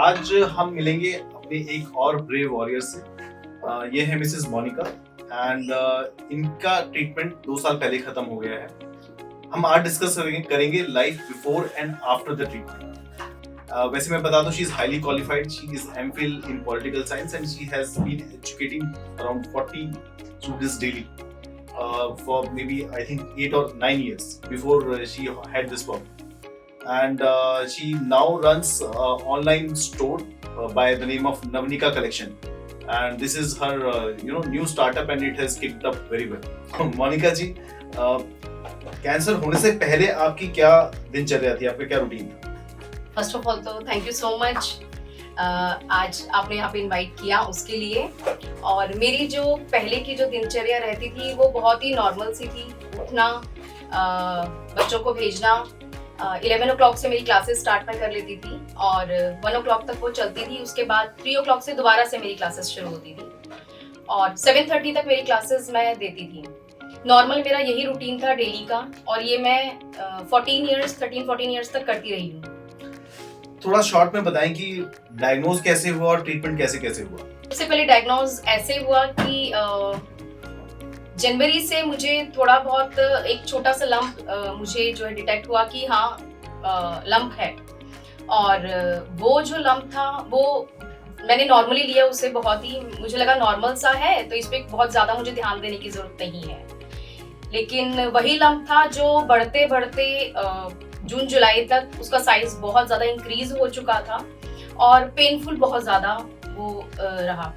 आज हम मिलेंगे अपने एक और ब्रेव वॉरियर से। ये है मिसेस मोनिका एंड इनका ट्रीटमेंट 2 साल पहले खत्म हो गया है। हम आज डिस्कस करेंगे life before and after the treatment. वैसे मैं बता दूं, she is highly qualified, she is MPhil in political science and she has been educating around 40 students daily for maybe I think 8 or 9 years before she had this problem. And she now runs online store by the name of Navnika Collection, and this is her new startup and it has kicked up very well. Monika ji, cancer होने से पहले आपकी क्या दिनचर्या थी, आपका क्या routine था? फर्स्ट ऑफ ऑल तो थैंक यू सो मच, आज आपने यहाँ पे इनवाइट किया उसके लिए। और मेरी जो पहले की जो दिनचर्या रहती थी वो बहुत ही नॉर्मल सी थी। उठना, बच्चों को भेजना, 11 o'clock से मेरी क्लासेस स्टार्ट मैं कर लेती थी और 1 o'clock तक वो चलती थी। उसके बाद 3 o'clock से दोबारा से मेरी क्लासेस शुरू होती थी और 7:30 तक मेरी क्लासेस मैं देती थी। नॉर्मल मेरा यही रूटीन था डेली का और ये मैं 13-14 ईयर्स तक करती रही हूँ। थोड़ा शॉर्ट में बताएं कि डायग्नोज कैसे हुआ और ट्रीटमेंट कैसे हुआ? सबसे पहले डायग्नोज ऐसे हुआ कि जनवरी से मुझे थोड़ा बहुत एक छोटा सा लंप मुझे जो है डिटेक्ट हुआ कि हाँ लंप है। और वो जो लंप था वो मैंने नॉर्मली लिया, उसे बहुत ही मुझे लगा नॉर्मल सा है तो इस पे बहुत ज़्यादा मुझे ध्यान देने की ज़रूरत नहीं है। लेकिन वही लंप था जो बढ़ते बढ़ते जून जुलाई तक उसका साइज बहुत ज़्यादा इंक्रीज हो चुका था और पेनफुल बहुत ज़्यादा वो रहा।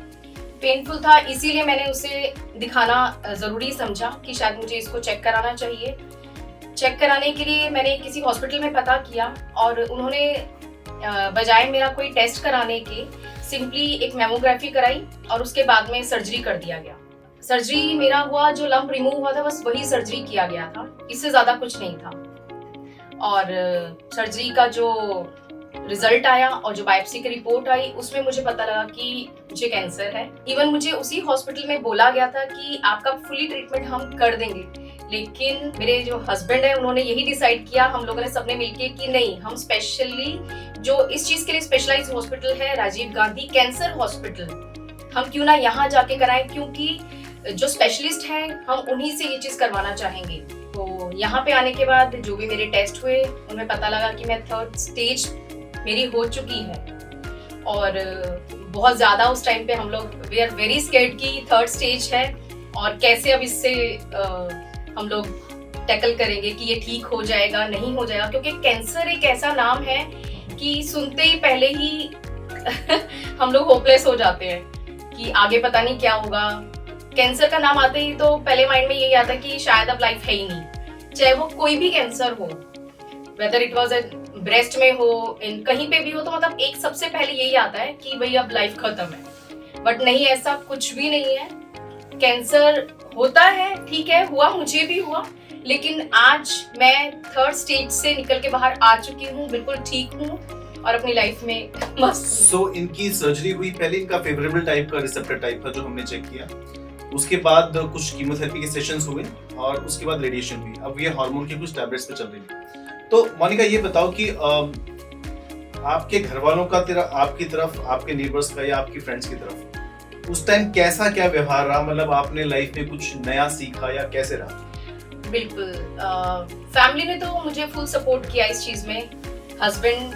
पेनफुल था, इसीलिए मैंने उसे दिखाना ज़रूरी समझा कि शायद मुझे इसको चेक कराना चाहिए। चेक कराने के लिए मैंने किसी हॉस्पिटल में पता किया और उन्होंने बजाय मेरा कोई टेस्ट कराने के सिंपली एक मेमोग्राफी कराई और उसके बाद में सर्जरी कर दिया गया। सर्जरी मेरा हुआ, जो लंप रिमूव हुआ था बस वही सर्जरी किया गया था, इससे ज़्यादा कुछ नहीं था। और सर्जरी का जो रिजल्ट आया और जो बायोप्सी की रिपोर्ट आई उसमें मुझे पता लगा कि मुझे कैंसर है। इवन मुझे उसी हॉस्पिटल में बोला गया था कि आपका फुली ट्रीटमेंट हम कर देंगे, लेकिन मेरे जो हस्बैंड है उन्होंने यही डिसाइड किया, हम लोगों ने सबने मिलके कि नहीं, हम स्पेशली जो इस चीज के लिए स्पेशलाइज्ड हॉस्पिटल है राजीव गांधी कैंसर हॉस्पिटल, हम क्यों ना यहाँ जाके कराएं, क्योंकि जो स्पेशलिस्ट हैं हम उन्हीं से ये चीज करवाना चाहेंगे। तो यहाँ पे आने के बाद जो भी मेरे टेस्ट हुए उनमें पता लगा कि मैं 3rd स्टेज मेरी हो चुकी है। और बहुत ज़्यादा उस टाइम पे हम लोग वी आर वेरी स्केर्ड कि 3rd स्टेज है और कैसे अब इससे हम लोग टैकल करेंगे कि ये ठीक हो जाएगा नहीं हो जाएगा, क्योंकि कैंसर एक ऐसा नाम है कि सुनते ही पहले ही हम लोग होपलेस हो जाते हैं कि आगे पता नहीं क्या होगा। कैंसर का नाम आते ही तो पहले माइंड में यही आता है कि शायद अब लाइफ है ही नहीं, चाहे वो कोई भी कैंसर हो, वेदर इट वाज ब्रेस्ट में हो, इन कहीं पे भी हो, तो मतलब एक सबसे पहले यही आता है कि भाई अब लाइफ खत्म है। बट नहीं, ऐसा कुछ भी नहीं है। कैंसर होता है, ठीक है, हुआ, मुझे भी हुआ, लेकिन आज मैं 3rd स्टेज से निकल के बाहर आ चुकी हूँ, बिल्कुल ठीक हूँ और अपनी लाइफ में मस्त। सो इनकी सर्जरी हुई, पहले इनका फेवरेबल टाइप का रिसेप्टर टाइप था जो हमने चेक किया, उसके बाद कुछ कीमोथेरेपी के सेशंस हुए और उसके बाद रेडिएशन हुई। अब ये हार्मोन के कुछ टैबलेट्स पे चल रही है। तो मोनिका ये बताओ कि आपके घर वालों का आपकी तरफ, आपके नेबर्स का या आपकी फ्रेंड्स की तरफ उस टाइम कैसा क्या व्यवहार रहा? मतलब आपने लाइफ में कुछ नया सीखा या कैसे रहा? बिल्कुल, फैमिली ने तो मुझे फुल सपोर्ट किया इस चीज में। हस्बैंड,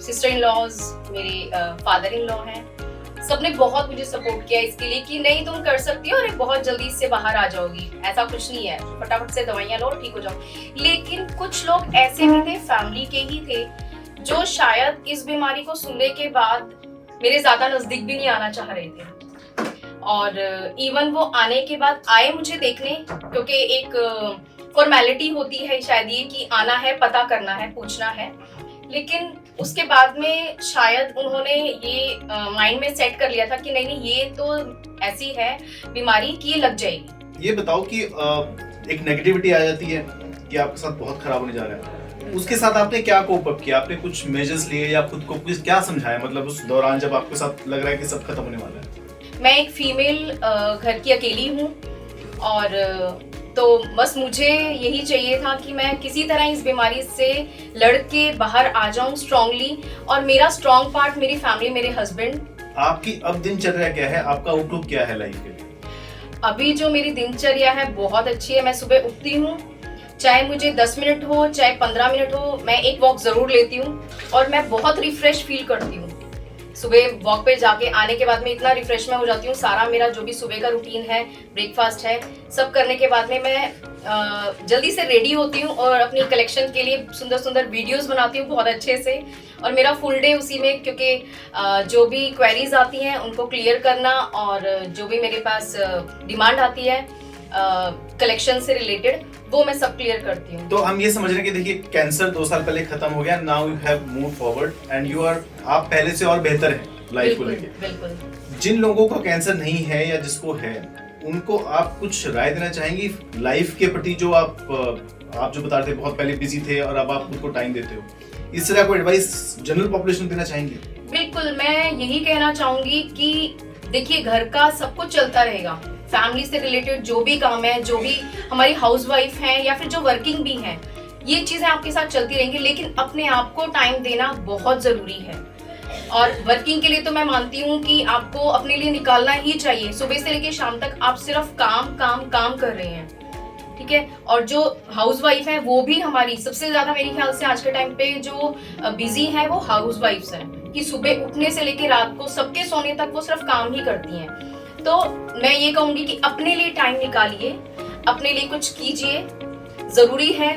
सिस्टर इन लॉज, मेरे फादर इन लॉ हैं, सबने बहुत मुझे सपोर्ट किया इसके लिए कि नहीं तुम कर सकती हो और बहुत जल्दी इससे बाहर आ जाओगी, ऐसा कुछ नहीं है, फटाफट से दवाइयाँ लो ठीक हो जाओ। लेकिन कुछ लोग ऐसे भी थे, फैमिली के ही थे, जो शायद इस बीमारी को सुनने के बाद मेरे ज्यादा नजदीक भी नहीं आना चाह रहे थे। और इवन वो आने के बाद आए मुझे देखने, क्योंकि एक फॉर्मेलिटी होती है शायद ये कि आना है, पता करना है, पूछना है, लेकिन उसके बाद में शायद उन्होंने ये माइंड में सेट कर लिया था कि नहीं ये तो ऐसी है बीमारी कि ये लग जाएगी। ये बताओ कि एक नेगेटिविटी आ जाती है कि आपके साथ बहुत खराब होने जा रहा है, उसके साथ आपने क्या कोप अप किया? आपने कुछ मेजर्स लिए या खुद को कुछ क्या समझाया, मतलब उस दौरान जब आपके साथ लग रहा है कि सब खत्म होने वाला है? मैं एक फीमेल घर की अकेली हूँ और तो बस मुझे यही चाहिए था कि मैं किसी तरह इस बीमारी से लड़ के बाहर आ जाऊं स्ट्रांगली, और मेरा स्ट्रांग पार्ट मेरी फैमिली, मेरे हस्बैंड। आपकी अब दिनचर्या क्या है, आपका आउटलुक क्या है लाइफ के लिए? अभी जो मेरी दिनचर्या है बहुत अच्छी है। मैं सुबह उठती हूँ, चाहे मुझे 10 मिनट हो चाहे 15 मिनट हो, मैं एक वॉक जरूर लेती हूँ और मैं बहुत रिफ्रेश फील करती हूँ। सुबह वॉक पे जाके आने के बाद में इतना रिफ्रेश मैं हो जाती हूँ। सारा मेरा जो भी सुबह का रूटीन है, ब्रेकफास्ट है, सब करने के बाद में मैं जल्दी से रेडी होती हूँ और अपनी कलेक्शन के लिए सुंदर सुंदर वीडियोस बनाती हूँ बहुत अच्छे से। और मेरा फुल डे उसी में, क्योंकि जो भी क्वेरीज आती हैं उनको क्लियर करना और जो भी मेरे पास डिमांड आती है कलेक्शन से रिलेटेड, वो मैं सब क्लियर करती हूँ। तो हम ये समझ रहे हैं कि देखिए कैंसर 2 साल पहले खत्म हो गया, now you have move forward and you are, आप पहले से और बेहतर हैं लाइफ को लेके। बिल्कुल। जिन लोगों को कैंसर नहीं है या जिसको है, उनको आप कुछ राय देना चाहेंगी लाइफ के प्रति? जो आप जो बता रहे थे बहुत पहले बिजी थे और अब आप खुद को टाइम देते हो, इस तरह कोई एडवाइस जनरल पॉपुलेशन देना चाहेंगे? बिल्कुल, मैं यही कहना चाहूंगी कि देखिए घर का सब कुछ चलता रहेगा, फैमिली से रिलेटेड जो भी काम है, जो भी हमारी हाउसवाइफ हैं या फिर जो वर्किंग भी हैं, ये चीजें आपके साथ चलती रहेंगी, लेकिन अपने आप को टाइम देना बहुत जरूरी है। और वर्किंग के लिए तो मैं मानती हूँ कि आपको अपने लिए निकालना ही चाहिए। सुबह से लेकर शाम तक आप सिर्फ काम काम काम कर रहे हैं, ठीक है। और जो हाउसवाइफ है वो भी हमारी सबसे ज्यादा, मेरे ख्याल से आज के टाइम पे जो बिजी है वो हाउसवाइफ्स हैं, कि सुबह उठने से लेकर रात को सबके सोने तक वो सिर्फ काम ही करती हैं। तो मैं ये कहूंगी कि अपने लिए टाइम निकालिए, अपने लिए कुछ कीजिए, जरूरी है।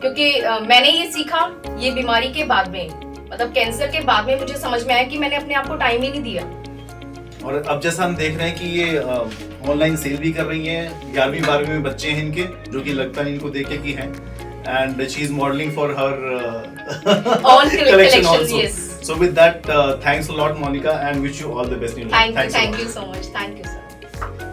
क्योंकि मैंने ये सीखा ये बीमारी के बाद में, मतलब कैंसर के बाद में मुझे समझ में आया कि मैंने अपने आप को टाइम ही नहीं दिया। और अब जैसा हम देख रहे हैं कि ये ऑनलाइन सेल भी कर रही हैं, 11वीं 12वीं में बच्चे हैं इनके, जो कि लगता है इनको देख के कि हैं, and she is modeling for her all collection also. Yes. So with that, thanks a lot, Monica, and wish you all the best in life. Thank you so much. Thank you, sir.